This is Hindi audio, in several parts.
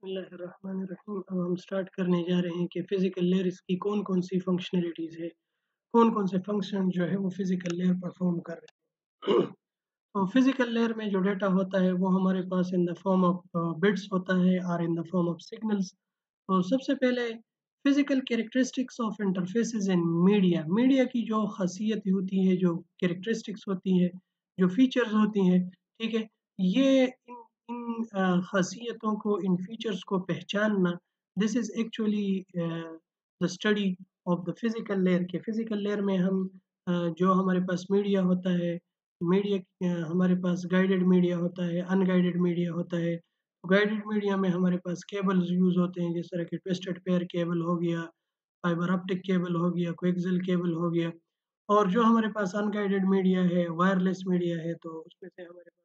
बिस्मिल्लाहिर्रहमानिर्रहीम। अब हम स्टार्ट करने जा रहे हैं कि फिजिकल लेयर इसकी कौन-कौन सी फंक्शनैलिटीज़ है, कौन-कौन से फंक्शन जो है वो फिजिकल लेयर परफॉर्म कर रहे हैं। तो फिजिकल लेयर में जो डेटा होता है वो हमारे पास in the form of bits होता है और in the form of signals. तो सबसे पहले physical characteristics of interfaces in media. Media की जो खासियत होती है, जो कैरेक्टरिस्टिक्स होती है, जो फीचर्स होती हैं, ठीक है? ये इन इन खासियतों को, इन फीचर्स को पहचानना, this is actually the study of the physical layer. के फिजिकल लेयर में हम जो हमारे पास मीडिया होता है, हमारे पास गाइडेड मीडिया होता है, अनगाइडेड मीडिया होता है। गाइडेड मीडिया में हमारे पास केबल्स यूज़ होते हैं, जिस तरह के ट्विस्टेड पेयर केबल हो गया, फाइबर ऑप्टिक केबल हो गया, कोएक्सियल केबल हो गया। और जो हमारे पास अनगाइडेड मीडिया है, वायरलेस मीडिया है, तो उसमें से हमारे पास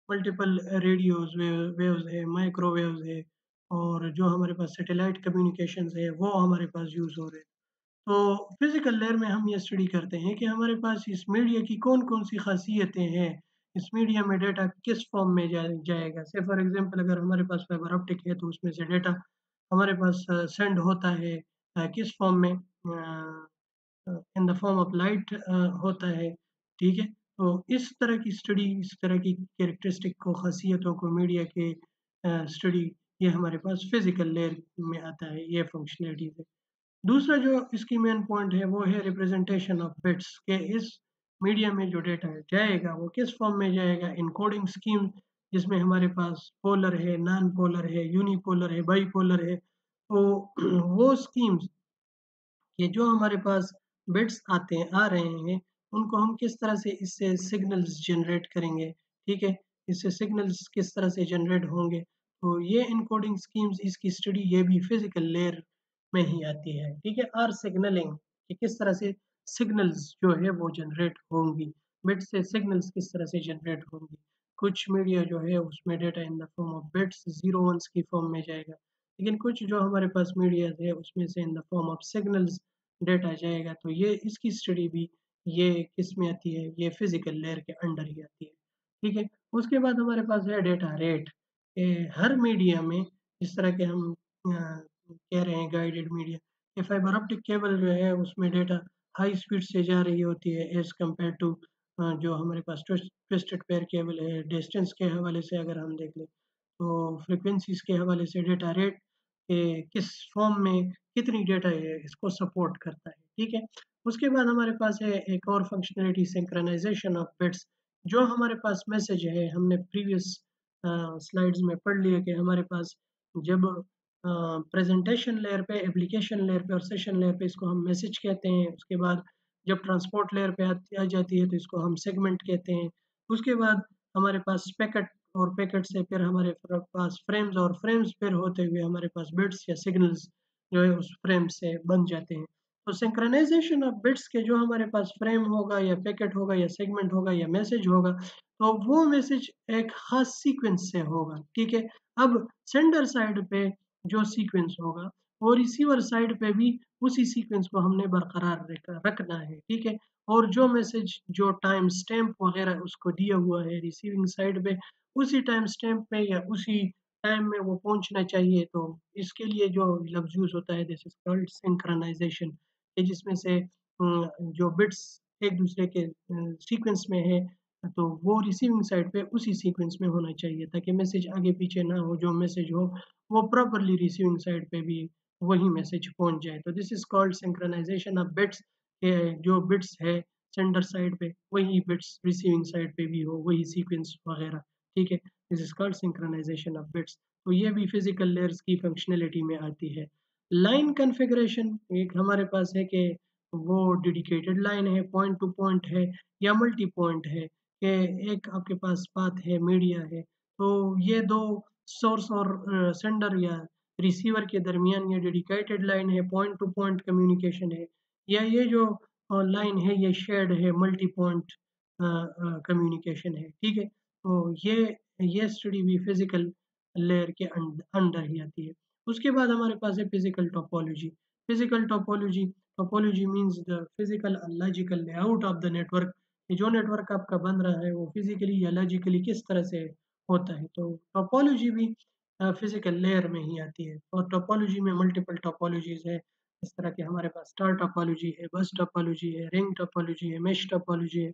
मल्टीपल रेडियोज़, वेव्स है, माइक्रोवेव्स है, और जो हमारे पास सैटेलाइट कम्युनिकेशंस है, वो हमारे पास यूज़ हो रहे हैं। तो फिजिकल लेयर में हम ये स्टडी करते हैं कि हमारे पास इस मीडिया की कौन-कौन सी खासियतें हैं, इस मीडिया में डेटा किस फॉर्म में जाएगा। से फॉर एग्ज़ाम्पल अगर हमारे पास फाइबर ऑप्टिक है तो उसमें से डेटा हमारे पास सेंड होता है किस फॉर्म में, इन द फॉर्म ऑफ लाइट होता है, ठीक है? तो इस तरह की स्टडी, इस तरह की कैरेक्टरिस्टिक को, खासियतों को मीडिया के स्टडी, ये हमारे पास फिजिकल लेयर में आता है, ये फंक्शनैलिटीज़ है। दूसरा जो इसकी मेन पॉइंट है वो है रिप्रेजेंटेशन ऑफ बिट्स, के इस मीडिया में जो डेटा है जाएगा वो किस फॉर्म में जाएगा। इनकोडिंग स्कीम, जिसमें हमारे पास पोलर है, नॉन पोलर है, यूनिपोलर है, बाइपोलर है। तो वो स्कीम्स, ये जो हमारे पास बिट्स आ रहे हैं, उनको हम किस तरह से इससे सिग्नल्स जनरेट करेंगे, ठीक है? इससे सिग्नल्स किस तरह से जनरेट होंगे, तो ये एन्कोडिंग स्कीम्स, इसकी स्टडी ये भी फिज़िकल लेयर में ही आती है, ठीक है? और सिग्नलिंग, कि किस तरह से सिग्नल्स जो है वो जनरेट होंगी, बिट से सिग्नल्स किस तरह से जनरेट होंगी। कुछ मीडिया जो है उसमें data in the form of bits, 0 1s की फॉर्म में जाएगा, लेकिन कुछ जो हमारे पास मीडियाज़ है उसमें से इन the form of signals data जाएगा। तो ये इसकी स्टडी भी ये किसमें आती है, ये फिजिकल लेयर के अंडर ही आती है, ठीक है? उसके बाद हमारे पास है डेटा रेट। हर मीडिया में, जिस तरह के हम कह रहे हैं गाइडेड मीडिया, ये फाइबर ऑप्टिक केबल जो है उसमें डेटा हाई स्पीड से जा रही होती है एज़ कम्पेयर टू जो हमारे पास ट्विस्टेड पेयर केबल है। डिस्टेंस के हवाले से अगर हम देख लें, तो फ्रीक्वेंसीज़ के हवाले से डेटा रेट किस फॉर्म में कितनी डेटा है इसको सपोर्ट करता है, ठीक है? उसके बाद हमारे पास है एक और फंक्शनैलिटी, सिंक्रोनाइज़ेशन ऑफ बिट्स। जो हमारे पास मैसेज है, हमने प्रीवियस स्लाइड्स में पढ़ लिया कि हमारे पास जब प्रेज़ेंटेशन लेयर पे, एप्लीकेशन लेयर पे और सेशन लेयर पे इसको हम मैसेज कहते हैं। उसके बाद जब ट्रांसपोर्ट लेयर पे आ जाती है तो इसको हम सेगमेंट कहते हैं। उसके बाद हमारे पास पैकेट, और पैकेट से फिर हमारे पास फ्रेम्स, और फ्रेम्स फिर होते हुए हमारे पास बिट्स या सिग्नल्स जो है उस फ्रेम से बन जाते हैं। तो सिंक्रोनाइज़ेशन ऑफ बिट्स के, जो हमारे पास फ्रेम होगा या पैकेट होगा या सेगमेंट होगा या मैसेज होगा, तो वो मैसेज एक ख़ास सीक्वेंस से होगा, ठीक है? अब सेंडर साइड पे जो सीक्वेंस होगा, वो रिसीवर साइड पे भी उसी सीक्वेंस को हमने बरकरार रखना है, ठीक है? और जो मैसेज, जो टाइम स्टैम्प वगैरह उसको दिया हुआ है रिसीविंग साइड पे, उसी टाइम स्टैम्प पे या उसी टाइम में वो पहुँचना चाहिए। तो इसके लिए जो लफ्ज़ यूज़ होता है, दिस इज़ कॉल्ड सिंक्रोनाइज़ेशन, कि जिसमें से जो बिट्स एक-दूसरे के सीक्वेंस में है, तो वो रिसीविंग साइड पे उसी सीक्वेंस में होना चाहिए, ताकि मैसेज आगे-पीछे ना हो। जो मैसेज हो वो प्रॉपर्ली रिसीविंग साइड पे भी वही मैसेज पहुँच जाए। तो this is called synchronisation of bits, के जो बिट्स है सेंडर साइड पे, वही बिट्स रिसीविंग साइड पे भी हो, वही सीक्वेंस वगैरह, ठीक है? This is called synchronisation of bits. तो ये भी फिज़िकल लेयर्स की फंक्शनैलिटी में आती है। लाइन कॉन्फ़िगरेशन, एक हमारे पास है कि वो डेडिकेटेड लाइन है, पॉइंट टू पॉइंट है, या मल्टी पॉइंट है, कि एक आपके पास पाथ है, मीडिया है। तो ये 2 सोर्स और सेंडर या रिसीवर के दरमियान ये डेडिकेटेड लाइन है, पॉइंट टू पॉइंट कम्युनिकेशन है, या ये जो लाइन है ये शेयर्ड है, मल्टी पॉइंट कम्युनिकेशन है, ठीक है? तो ये स्टडी भी फिज़िकल लेयर के अंडर ही आती है। उसके बाद हमारे पास है physical topology. Physical topology, topology means the physical and logical layout of the network. ये जो नेटवर्क आपका बन रहा है वो फिज़िकली या लॉजिकली किस तरह से होता है। तो टोपोलॉजी भी फिजिकल लेयर में ही आती है। और टोपोलॉजी में मल्टीपल टोपोलॉजीज है, इस तरह के हमारे पास स्टार टोपोलॉजी है, बस टोपोलॉजी है, रिंग टोपोलॉजी है, मेश टोपोलॉजी है।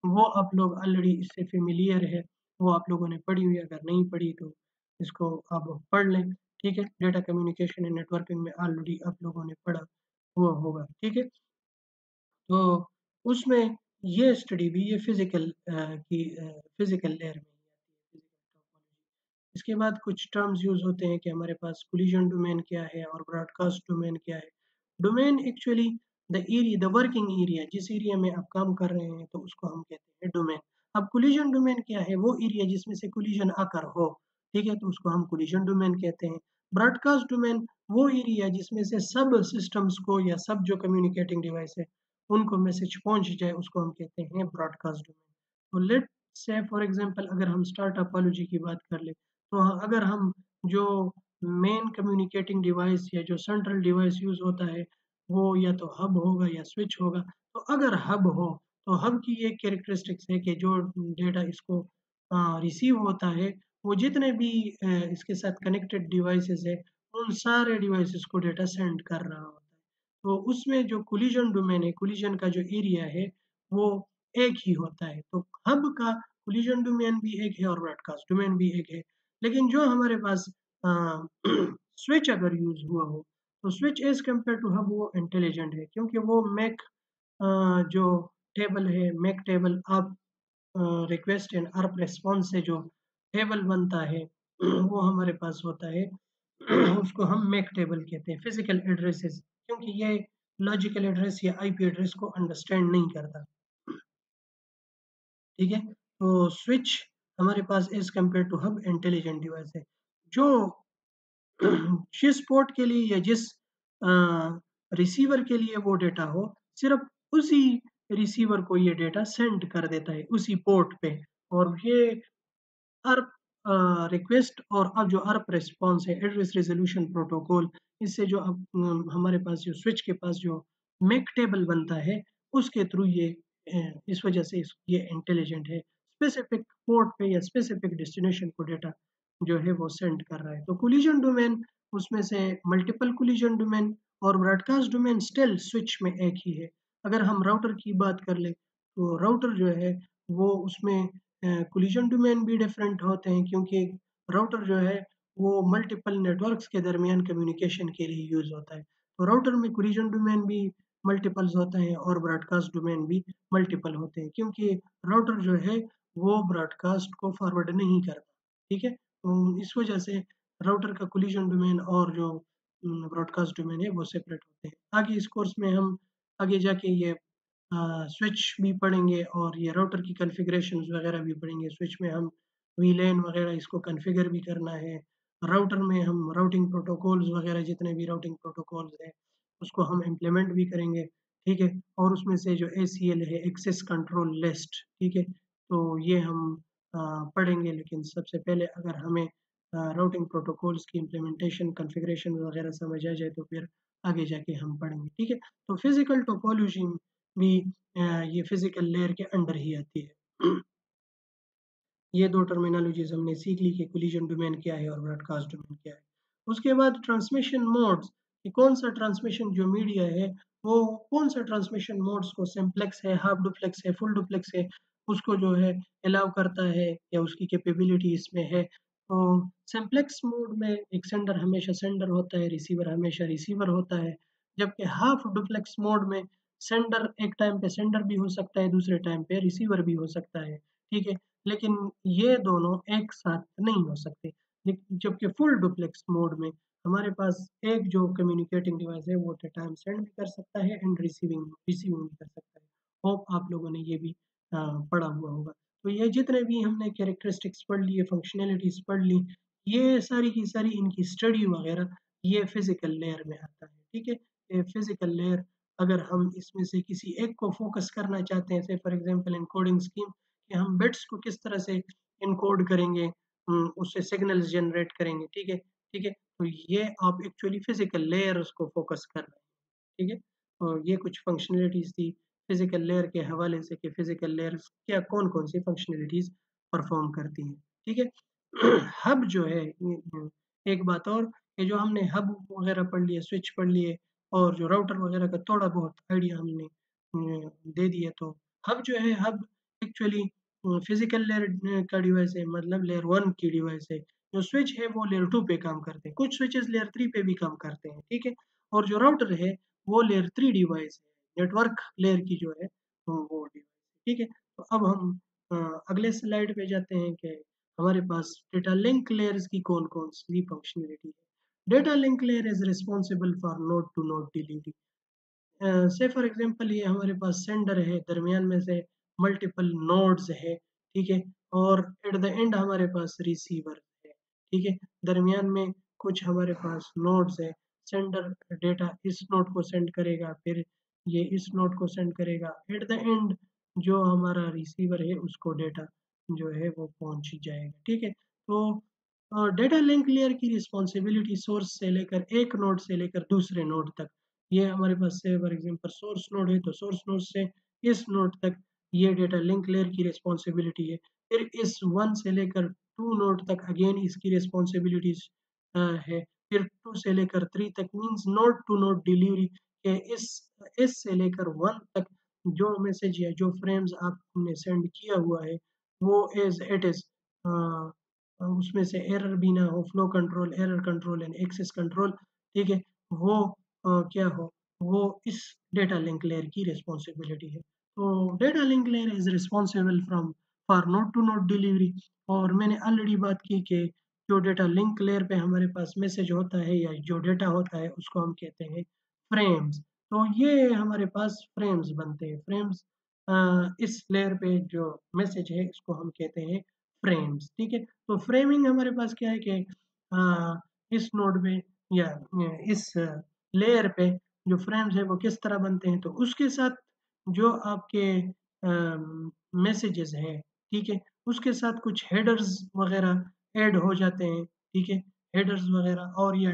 वो आप लोग ऑलरेडी इससे फेमिलियर है, वो आप लोगों ने पढ़ी हुई है, अगर नहीं पढ़ी तो इसको आप पढ़ लें। ठीक है, डेटा कम्युनिकेशन एंड नेटवर्किंग में ऑलरेडी आप लोगों ने पढ़ा हुआ होगा। ठीक है, तो उसमें ये स्टडी भी ये फिजिकल लेयर में ही आती है, फिजिकल टोपोलॉजी। इसके बाद कुछ टर्म्स यूज होते हैं कि हमारे पास कोलिजन डोमेन क्या है और ब्रॉडकास्ट डोमेन क्या है। Domain actually the working area, जिस एरिया में आप काम कर रहे हैं तो उसको हम कहते हैं डोमेन। अब कोलिजन डोमेन क्या है? वो एरिया जिसमें से कोलिजन आकर हो, ठीक है, तो उसको हम कोलिजन डोमेन कहते हैं। ब्रॉडकास्ट डोमेन वो एरिया जिसमें से सब सिस्टम्स को या सब जो कम्युनिकेटिंग डिवाइस है उनको मैसेज पहुंच जाए, उसको हम कहते हैं ब्रॉडकास्ट डोमेन। तो लेट से फॉर एग्जांपल अगर हम स्टार टोपोलॉजी की बात कर ले, तो अगर हम जो मेन कम्युनिकेटिंग डिवाइस या जो सेंट्रल डिवाइस यूज होता है वो या तो हब होगा या स्विच होगा। तो अगर हब हो तो हब की ये कैरेक्टरिस्टिक्स है कि जो डेटा इसको रिसीव होता है वो जितने भी इसके साथ कनेक्टेड डिवाइसेस है उन सारे डिवाइसेस को डेटा सेंड कर रहा होता है। तो उसमें जो कोलिजन डोमेन है, कोलिजन का जो एरिया है वो एक ही होता है। तो हब का कोलिजन डोमेन भी एक है और ब्रॉडकास्ट डोमेन भी एक है। लेकिन जो हमारे पास स्विच अगर यूज हुआ हो तो switch as compare to hub वो इंटेलिजेंट है, क्योंकि वो मैक जो टेबल है, मैक टेबल आप रिक्वेस्ट एंड अर्प रिस्पॉन्स से जो टेबल बनता है वो हमारे पास होता है। उसको हम मैक टेबल कहते हैं, फिजिकल एड्रेसेस, क्योंकि ये लॉजिकल एड्रेस या आईपी एड्रेस को अंडरस्टैंड नहीं करता। ठीक है, तो स्विच हमारे पास as compare to hub intelligent device है, जो जिस पोर्ट के लिए या जिस रिसीवर के लिए वो डेटा हो, सिर्फ उसी रिसीवर को ये डेटा सेंड कर देता है उसी पोर्ट पे। और ये अर्प रिक्वेस्ट और अब जो अर्प रिस्पॉन्स है, एड्रेस रेजोल्यूशन प्रोटोकॉल, इससे जो अब हमारे पास जो स्विच के पास जो मैक टेबल बनता है उसके थ्रू ये इस वजह से ये इंटेलिजेंट है, स्पेसिफिक पोर्ट पे या स्पेसिफिक डेस्टिनेशन को डेटा जो है वो सेंड कर रहा है। तो कोलिजन डोमेन उसमें से मल्टीपल कोलिजन डोमेन और ब्रॉडकास्ट डोमेन स्टिल स्विच में एक ही है। अगर हम राउटर की बात कर ले तो राउटर जो है वो उसमें कोलिजन डोमेन भी डिफरेंट होते हैं, क्योंकि राउटर जो है वो मल्टीपल नेटवर्क्स के दरमियान कम्युनिकेशन के लिए यूज होता है। तो राउटर में कोलिजन डोमेन भी मल्टीपल्स होते हैं और ब्रॉडकास्ट डोमेन भी मल्टीपल होते हैं, क्योंकि राउटर जो है वो ब्रॉडकास्ट को फॉरवर्ड नहीं करता। ठीक है, तो इस वजह से राउटर का कोलिजन डोमेन और जो ब्रॉडकास्ट डोमेन है वो सेपरेट होते हैं। आगे इस कोर्स में हम आगे जाके ये स्विच भी पढ़ेंगे और ये राउटर की कॉन्फ़िगरेशंस वगैरह भी पढ़ेंगे। स्विच में हम वीलैन वगैरह इसको कॉन्फ़िगर भी करना है। राउटर में हम राउटिंग प्रोटोकॉल्स वगैरह जितने भी राउटिंग प्रोटोकॉल्स हैं, उसको हम इम्प्लीमेंट भी करेंगे, ठीक है? और उसमें से जो एसीएल है, एक्सेस कंट्रोल लिस्ट, ठीक है? तो ये हम पढ़ेंगे, लेकिन सबसे पहले अगर हमें राउटिंग प्रोटोकॉल्स की इम्प्लीमेंटेशन, कॉन्फ़िगरेशन वगैरह समझ आ जाए तो फिर आगे जाके हम पढ़ेंगे, ठीक है? तो फिज़िकल टोपोलॉजी भी ये फिजिकल लेयर के अंडर ही आती है। ये दो टर्मिनोलॉजीज हमने सीख ली कि कोलिजन डोमेन क्या है और ब्रॉडकास्ट डोमेन क्या है। उसके बाद ट्रांसमिशन मोड्स, कि कौन सा ट्रांसमिशन जो मीडिया है वो कौन सा ट्रांसमिशन मोड्स को, सिंप्लेक्स है, हाफ डुप्लेक्स है, फुल डुप्लेक्स है, उसको जो है अलाउ करता है या उसकी कैपेबिलिटी इसमें है। तो सिंप्लेक्स मोड में एक सेंडर हमेशा सेंडर होता है, रिसीवर हमेशा रिसीवर होता है, जबकि हाफ डुप्लेक्स मोड में सेंडर एक टाइम पे सेंडर भी हो सकता है, दूसरे टाइम पे रिसीवर भी हो सकता है, ठीक है? लेकिन ये दोनों एक साथ नहीं हो सकते। जबकि फुल डुप्लेक्स मोड में हमारे पास एक जो कम्युनिकेटिंग डिवाइस है वो डेटा हम सेंड भी कर सकता है एंड रिसीविंग भी कर सकता है। होप आप लोगों ने ये भी पढ़ा हुआ होगा। तो ये जितने भी हमने कैरेक्टरिस्टिक्स पढ़ लिए, फंक्शनैलिटीज़ पढ़ ली, ये सारी की सारी इनकी स्टडी वगैरह ये फिज़िकल लेयर में आता है, ठीक है? ये फिज़िकल लेयर अगर हम इसमें से किसी एक को फ़ोकस करना चाहते हैं, से फॉर एग्ज़ाम्पल एन्कोडिंग स्कीम, कि हम बिट्स को किस तरह से एनकोड करेंगे, उससे सिग्नल्स जनरेट करेंगे, ठीक है? ठीक है? तो ये आप एक्चुअली फिज़िकल लेयर्स को फ़ोकस कर रहे हैं, ठीक है? तो ये कुछ फंक्शनैलिटीज़ थी फिज़िकल लेयर के हवाले से कि फिज़िकल लेयर्स क्या कौन-कौन सी फंक्शनैलिटीज़ परफ़ॉर्म करती हैं, ठीक है? हब जो है एक बात और, ये जो हमने हब वगैरह पढ़ लिए, स्विच पढ़ लिए और जो राउटर वगैरह का थोड़ा बहुत आइडिया हमने दे दिया, तो हब जो है, हब एक्चुअली फिजिकल लेयर का डिवाइस है, मतलब लेयर 1 की डिवाइस है। जो स्विच है वो लेयर 2 पे काम करते हैं, कुछ स्विचेस लेयर 3 पे भी काम करते हैं, ठीक है। और जो राउटर है वो लेयर 3 डिवाइस है, नेटवर्क लेयर की जो है वो डिवाइस, ठीक है। तो अब हम अ, अगले स्लाइड पे जाते हैं कि हमारे पास डेटा लिंक लेयर्स की कौन-कौन सी फंक्शनैलिटी है। Data link layer is responsible for node to node delivery. Say for example ये हमारे पास सेंडर है, दरमियान में से मल्टीपल नोड्स है, ठीक है। और एट द एंड हमारे पास रिसीवर है, ठीक है। दरमियान में कुछ हमारे पास नोड्स है, सेंडर डेटा इस नोड को सेंड करेगा, फिर ये इस नोड को सेंड करेगा, एट द एंड जो हमारा रिसीवर है उसको डेटा जो है वो पहुंच जाएगा, ठीक है। तो डेटा लिंक लेयर की रिस्पॉन्सिबिलिटी सोर्स से लेकर, एक नोड से लेकर दूसरे नोड तक, ये हमारे पास से फॉर एग्जांपल सोर्स नोड है, तो सोर्स नोड से इस नोड तक ये डेटा लिंक लेयर की रिस्पॉन्सिबिलिटी है। फिर इस 1 से लेकर 2 नोड तक अगेन इसकी रिस्पॉन्सिबिलिटीज है। फिर 2 से लेकर 3 तक means node to node delivery के इस से लेकर 1 तक जो मैसेज या जो फ्रेम्स आपने सेंड किया हुआ है वो एज इट इज, उसमें से एरर भी ना हो, flow control, error control and access control, ठीक है। वो क्या हो, वो इस डेटा लिंक लेयर की रिस्पॉन्सिबिलिटी है। तो data link layer is responsible from for node to node delivery. और मैंने ऑलरेडी बात की कि जो डेटा लिंक लेयर पे हमारे पास मैसेज होता है या जो डेटा होता है उसको हम कहते हैं फ्रेम्स। तो ये हमारे पास फ्रेम्स बनते हैं, फ्रेम्स, इस लेयर पे जो मैसेज है इसको हम कहते हैं फ्रेम्स, ठीक है। तो फ्रेमिंग हमारे पास क्या है कि इस नोड पे या इस लेयर पे जो फ्रेम्स है वो किस तरह बनते हैं, तो उसके साथ जो आपके मैसेजेस हैं, ठीक है, उसके साथ कुछ हेडर्स वगैरह ऐड हो जाते हैं, ठीक है। हेडर्स वगैरह और या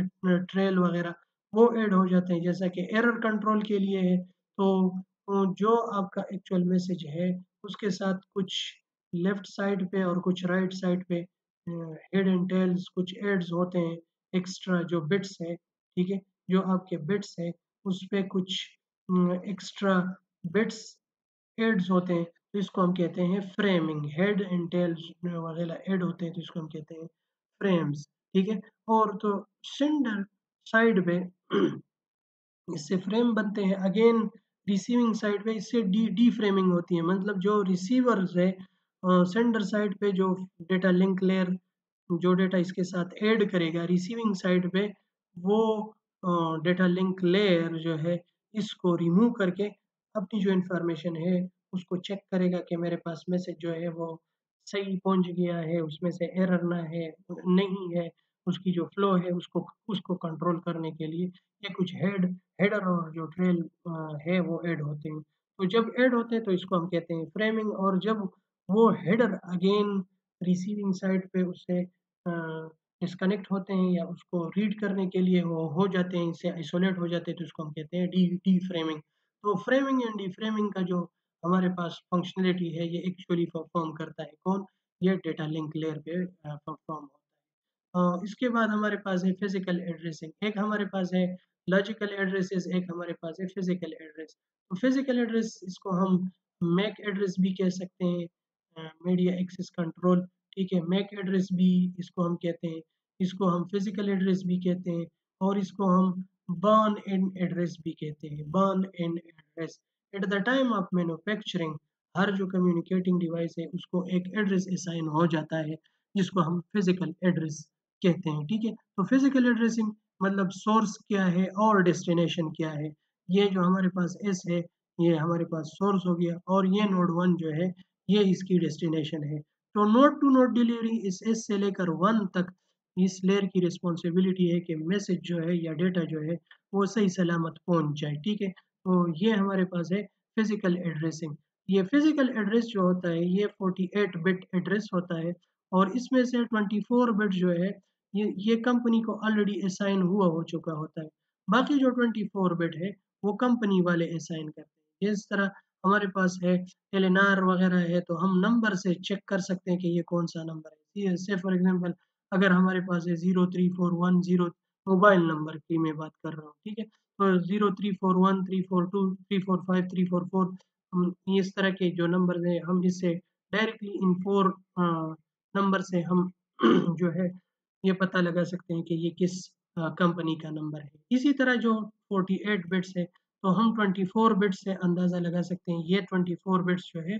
ट्रेल वगैरह वो ऐड हो जाते हैं, जैसा कि एरर कंट्रोल के लिए है। तो जो आपका एक्चुअल मैसेज है उसके साथ कुछ लेफ्ट साइड पे और कुछ राइट साइड पे हेड एंड टेल्स कुछ एड्स होते हैं, एक्स्ट्रा जो बिट्स है, ठीक है। जो आपके बिट्स है उस पे कुछ एक्स्ट्रा बिट्स एड्स होते हैं, तो इसको हम कहते हैं फ्रेमिंग। हेड एंड टेल्स वगैरह ऐड होते हैं तो इसको हम कहते हैं फ्रेम्स, ठीक है। और तो सेंडर साइड पे इससे फ्रेम बनते हैं, अगेन रिसीविंग साइड पे इससे डी फ्रेमिंग होती है, मतलब जो रिसीवर्स है सेंडर साइड पे जो डेटा लिंक लेयर जो डेटा इसके साथ ऐड करेगा रिसीविंग साइड पे, वो डेटा लिंक लेयर जो है इसको रिमूव करके अपनी जो इंफॉर्मेशन है उसको चेक करेगा कि मेरे पास मैसेज जो है वो सही पहुंच गया है, उसमें से एरर ना है, नहीं है, उसकी जो फ्लो है उसको उसको कंट्रोल करने के लिए ये कुछ हेडर और जो ट्रेल है वो ऐड होते हैं। तो जब ऐड होते हैं तो इसको हम कहते हैं फ्रेमिंग। और जब वो हेडर अगेन रिसीविंग साइड पे उससे डिस्कनेक्ट होते हैं या उसको रीड करने के लिए वो हो जाते हैं, इससे आइसोलेट हो जाते हैं, तो इसको हम कहते हैं डी फ्रेमिंग। तो फ्रेमिंग एंड डी फ्रेमिंग का जो हमारे पास फंक्शनलिटी है ये एक्चुअली परफॉर्म करता है कौन, ये डेटा लिंक लेयर पे परफॉर्म होता है। इसके बाद हमारे पास है फिजिकल एड्रेसिंग, एक हमारे पास है लॉजिकल एड्रेसेस, एक हमारे पास है फिजिकल एड्रेस। तो फिजिकल एड्रेस इसको हम मैक एड्रेस भी कह सकते हैं, मीडिया एक्सेस कंट्रोल, ठीक है। मैक एड्रेस भी इसको हम कहते हैं, इसको हम फिजिकल एड्रेस भी कहते हैं, और इसको हम बर्न इन एड्रेस भी कहते हैं, burn in address. At the time of manufacturing हर जो कम्युनिकेटिंग डिवाइस है उसको एक एड्रेस असाइन हो जाता है जिसको हम फिजिकल एड्रेस कहते हैं, ठीक है। तो फिजिकल एड्रेसिंग मतलब सोर्स क्या है और डेस्टिनेशन क्या है। ये जो हमारे पास एस है ये हमारे पास सोर्स हो गया, और ये नोड 1 जो है ये इसकी डेस्टिनेशन है। तो नोड टू नोड डिलीवरी इस एस से लेकर 1 तक इस लेयर की रिस्पॉन्सिबिलिटी है कि मैसेज जो है या डेटा जो है वो सही सलामत पहुंच जाए, ठीक है। तो ये हमारे पास है फिजिकल एड्रेसिंग। ये फिजिकल एड्रेस जो होता है ये 48 बिट एड्रेस होता है, और इसमें से 24 बिट जो है ये कंपनी को ऑलरेडी असाइन हुआ हो चुका होता है। बाकी जो 24 बिट है वो कंपनी वाले असाइन करते हैं। जिस तरह हमारे पास है एलएनआर वगैरह है तो हम नंबर से चेक कर सकते हैं कि ये कौन सा नंबर है। से फॉर एग्जांपल अगर हमारे पास है 03410 मोबाइल नंबर की मैं बात कर रहा हूँ, ठीक है? तो 0341 342 345 344 इस तरह के जो नंबर हैं हम इससे डायरेक्टली इन 4 नंबर से हम जो है ये पता लगा सकते हैं कि ये किस कंपनी का नंबर है। इसी तरह जो 48 बिट्स है तो हम 24 बिट्स से अंदाज़ा लगा सकते हैं ये 24 बिट्स जो है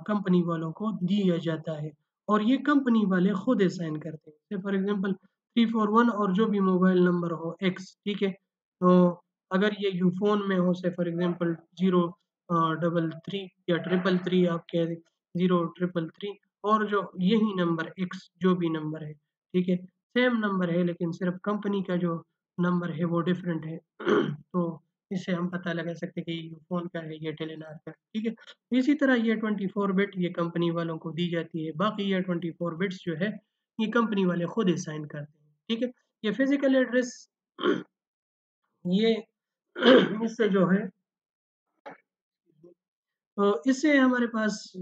कंपनी वालों को दिया जाता है और ये कंपनी वाले खुद असाइन करते हैं। जैसे फॉर एग्जांपल 341 और जो भी मोबाइल नंबर हो एक्स, ठीक है? तो अगर ये यूफ़ोन में हो से फॉर एग्जांपल 0 डबल 3 या ट्रिपल 3 आप कह दें 0 ट्रिपल 3 और जो यही नंबर एक्स जो भी नंबर है, ठीक है? सेम नंबर है लेकिन सिर्फ़ कंपनी का जो नंबर है वो डिफरेंट है। तो इससे हम पता लगा सकते हैं कि ये फ़ोन का है, ये टेलीनॉर का है, ठीक है? इसी तरह ये 24 बिट ये कंपनी वालों को दी जाती है। बाकी ये 24 बिट्स जो है, ये कंपनी वाले खुद असाइन करते हैं, ठीक है? ये फिज़िकल एड्रेस ये इससे जो है तो इससे हमारे पास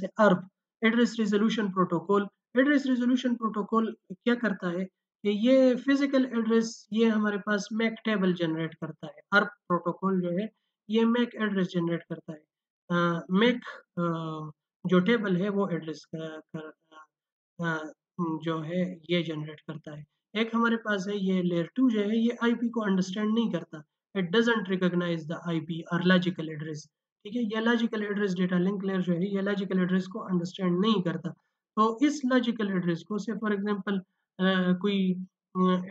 है Arp address resolution protocol. Address resolution protocol क्या करता है कि ये फिज़िकल एड्रेस ये हमारे पास मैक टेबल जनरेट करता है। अर्प प्रोटोकॉल जो है ये मैक एड्रेस जनरेट करता है। मैक जो टेबल है वो एड्रेस जो है ये जनरेट करता है। एक हमारे पास है ये लेयर 2 जो है ये आईपी को अंडरस्टैंड नहीं करता। It doesn't recognise the IP और लॉजिकल एड्रेस। ठीक है? ये logical address data link layer जो है ये लॉजिकल एड्रेस को अंडरस्टैंड नहीं करता। तो इस लॉजिकल एड्रेस को से फॉर एग्ज़ाम्पल कोई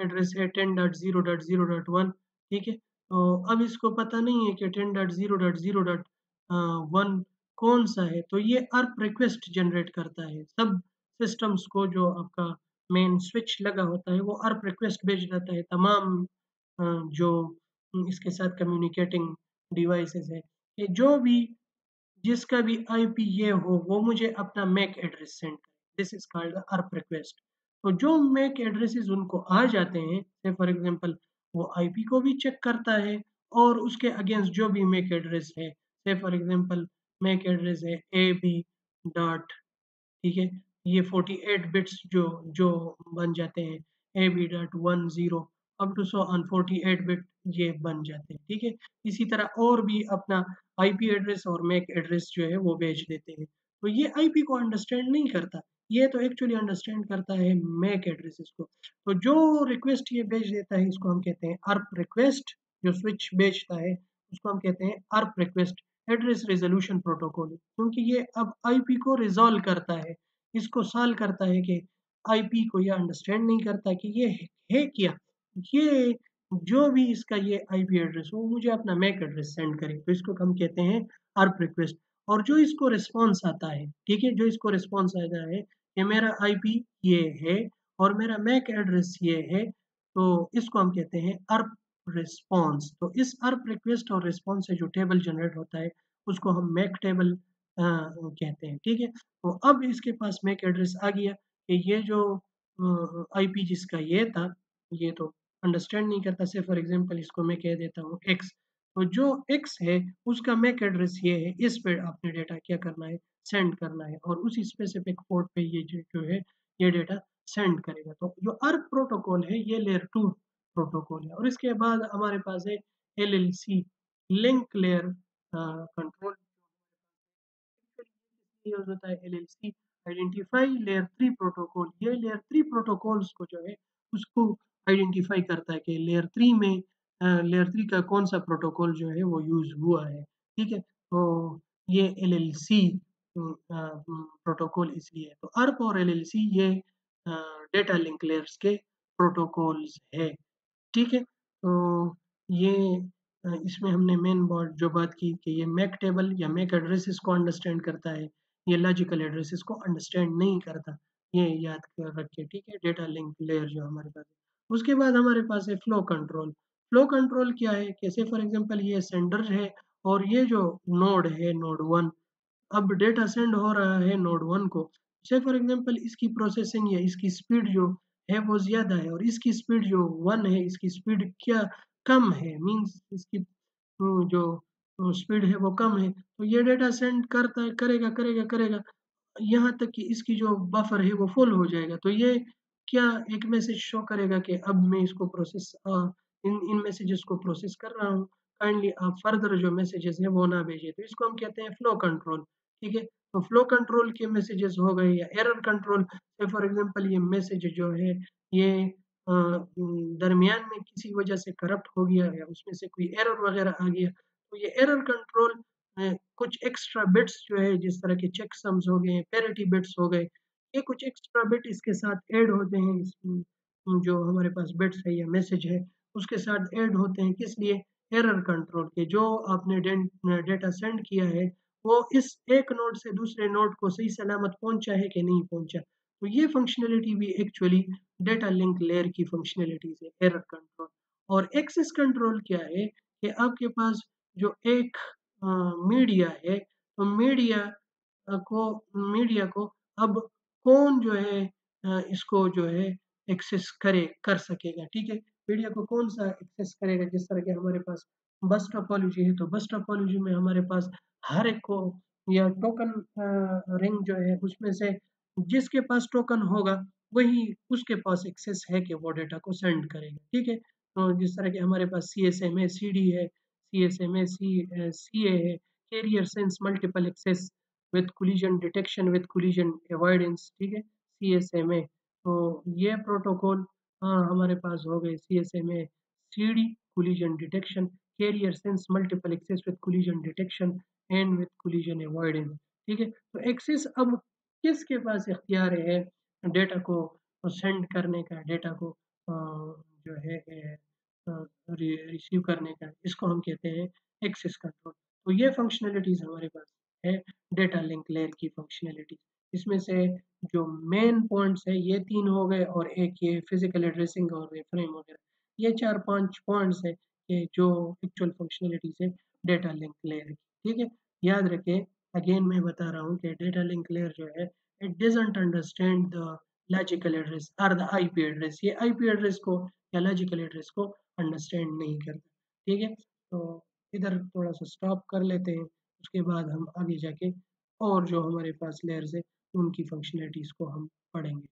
एड्रेस है 10.0.0.1 ठीक है? तो अब इसको पता नहीं है कि 10.0.0.1 कौन-सा है, तो ये अर्प रिक्वेस्ट जनरेट करता है। सब सिस्टम्स को जो आपका मेन स्विच लगा होता है, वो अर्प रिक्वेस्ट भेज देता है तमाम जो इसके साथ कम्युनिकेटिंग डिवाइसेज़ हैं, कि जो भी जिसका भी आईपी ये हो, वो मुझे अपना मैक एड्रेस सेंड करे। This is called the Arp request. तो जो मैक एड्रेसेस उनको आ जाते हैं, से फॉर एग्ज़ाम्पल वो आईपी को भी चेक करता है और उसके अगेंस्ट जो भी मैक एड्रेस है, से फॉर एग्ज़ाम्पल मैक एड्रेस है एबी डॉट ठीक है? ये 48 बिट्स जो जो बन जाते हैं AB.10 up to so on 48 bit ये बन जाते हैं, ठीक है? इसी तरह और भी अपना आईपी एड्रेस और मैक एड्रेस जो है वो भेज देते हैं। तो ये आईपी को अंडरस्टैंड नहीं करता, ये तो एक्चुअली अंडरस्टैंड करता है मैक एड्रेसेस को। तो जो रिक्वेस्ट ये भेज देता है इसको हम कहते हैं अर्प रिक्वेस्ट, जो स्विच भेजता है उसको हम कहते हैं Arp request address resolution protocol क्योंकि ये अब आईपी को रिज़ॉल्व करता है। इसको सॉल्व करता है कि आईपी को ये अंडरस्टैंड नहीं करता कि ये है क्या? ये जो भी इसका ये आईपी एड्रेस हो, वो मुझे अपना मैक एड्रेस सेंड करे। तो इसको हम कहते हैं अर्प रिक्वेस्ट और जो इसको रिस्पॉन्स आता है, ठीक है? जो इसको रिस्पॉन्स आता है कि मेरा आईपी ये है और मेरा मैक एड्रेस ये है, तो इसको हम कहते हैं अर्प रिस्पॉन्स। तो इस अर्प रिक्वेस्ट और रिस्पॉन्स से जो टेबल जनरेट होता है, उसको हम मैक टेबल कहते हैं, ठीक है? तो अब इसके पास मैक एड्रेस आ गया कि ये जो आईपी जिसका ये था, ये तो अंडरस्टैंड नहीं करता। से फॉर एग्ज़ाम्पल इसको मैं कह देता हूँ एक्स, तो जो एक्स है उसका मैक एड्रेस ये है, इस पे आपने डेटा क्या करना है, सेंड करना है और उसी स्पेसिफिक पोर्ट पे ये जो है ये डेटा सेंड करेगा। तो जो अर्प प्रोटोकॉल है ये लेयर 2 प्रोटोकॉल है और इसके बाद हमारे पास है LLC link layer control use होता है एलएलसी आइडेंटिफाई लेयर 3 प्रोटोकॉल। ये लेयर 3 प्रोटोकॉल्स को जो है उसको आइडेंटिफाई करता है कि लेयर 3 में लेयर 3 का कौन-सा प्रोटोकॉल जो है वो यूज़ हुआ है, ठीक है? तो ये एलएलसी प्रोटोकॉल इसलिए है। तो अर्प और एलएलसी ये अ, डेटा लिंक लेयर्स के प्रोटोकॉल्स है। ठीक है? तो ये इसमें हमने मेन जो बात की कि ये मैक टेबल या मैक एड्रेसेस को अंडरस्टैंड करता है, ये लॉजिकल एड्रेसेस को अंडरस्टैंड नहीं करता। ये याद कर रखिए, ठीक है? डेटा लिंक लेयर जो हमारे पास है। उसके बाद हमारे पास है फ्लो कंट्रोल। फ्लो कंट्रोल क्या है? कैसे फॉर एग्ज़ाम्पल ये सेंडर है और ये जो नोड है, नोड 1 अब डेटा सेंड हो रहा है नोड 1 को। से फॉर एग्ज़ाम्पल इसकी प्रोसेसिंग या इसकी स्पीड जो है वो ज़्यादा है और इसकी स्पीड जो 1 है इसकी स्पीड क्या कम है मीन्स इसकी जो स्पीड है वो कम है। तो ये डेटा सेंड करता है करेगा, करेगा, करेगा यहाँ तक कि इसकी जो बफर है वो फुल हो जाएगा। तो ये क्या एक मैसेज शो करेगा कि अब मैं इसको इन इन मैसेजेस को प्रोसेस कर रहा हूँ, काइंडली आप फर्दर जो मैसेजेस हैं वो ना भेजें। तो इसको हम कहते हैं फ्लो कंट्रोल, ठीक है? तो फ्लो कंट्रोल के मैसेजेस हो गए या एरर कंट्रोल, से फॉर एग्जांपल ये मैसेज जो है ये दरमियान में किसी वजह से करप्ट हो गया या उसमें से कोई एरर वगैरह आ गया, तो ये एरर कंट्रोल कुछ एक्स्ट्रा बिट्स जो है जिस तरह के चेकसम्स हो गए, पैरिटी बिट्स हो गए, ये कुछ एक्स्ट्रा बिट इसके साथ ऐड होते हैं जो हमारे पास बिट्स है या मैसेज है, उसके साथ ऐड होते हैं किस लिए? एरर कंट्रोल के। जो आपने डेटा सेंड किया है, वो इस एक नोड से दूसरे नोड को सही सलामत पहुँचा है कि नहीं पहुँचा। तो ये फंक्शनैलिटी भी एक्चुअली डेटा लिंक लेयर की फंक्शनैलिटीज़ है, एरर कंट्रोल। और एक्सेस कंट्रोल क्या है कि आपके पास जो एक मीडिया है, तो मीडिया को अब कौन जो है इसको जो है एक्सेस कर सकेगा, ठीक है? मीडिया को कौन-सा एक्सेस करेगा, जिस तरह के हमारे पास बस टोपोलॉजी है, तो बस टोपोलॉजी में हमारे पास हर एक को या टोकन रिंग जो है उसमें से जिसके पास टोकन होगा, वही उसके पास एक्सेस है कि वो डेटा को सेंड करेगा, ठीक है? तो जिस तरह के हमारे पास सीएसएमए सीडी है, सीएसएमए सीए है, carrier sense multiple access with collision detection with collision avoidance, ठीक है? सीएसएमए, तो ये प्रोटोकॉल हमारे पास हो गए CSMA CD collision detection, carrier sense multiple access with collision detection and with collision avoidance, ठीक है? तो एक्सेस अब किसके पास इख्तियार है डेटा को सेंड करने का, डेटा को जो है रिसीव करने का, इसको हम कहते हैं एक्सेस कंट्रोल। तो ये फंक्शनैलिटीज़ हमारे पास है डेटा लिंक लेयर की फंक्शनैलिटी। इसमें से जो मेन पॉइंट्स है ये 3 हो गए और एक ये फिजिकल एड्रेसिंग और रेफरेम वगैरह। ये 4-5 पॉइंट्स हैं कि जो एक्चुअल फंक्शनैलिटीज़ है डेटा लिंक लेयर की, ठीक है? याद रखें, अगेन मैं बता रहा हूँ कि डेटा लिंक लेयर जो है it doesn't understand the logical address और द आईपी एड्रेस। ये आईपी एड्रेस को या लॉजिकल एड्रेस को अंडरस्टैंड नहीं करता, ठीक है? तो इधर थोड़ा-सा स्टॉप कर लेते हैं, उसके बाद हम आगे जाके और जो हमारे पास लेयर्स है, उनकी फंक्शनैलिटीज़ को हम पढ़ेंगे।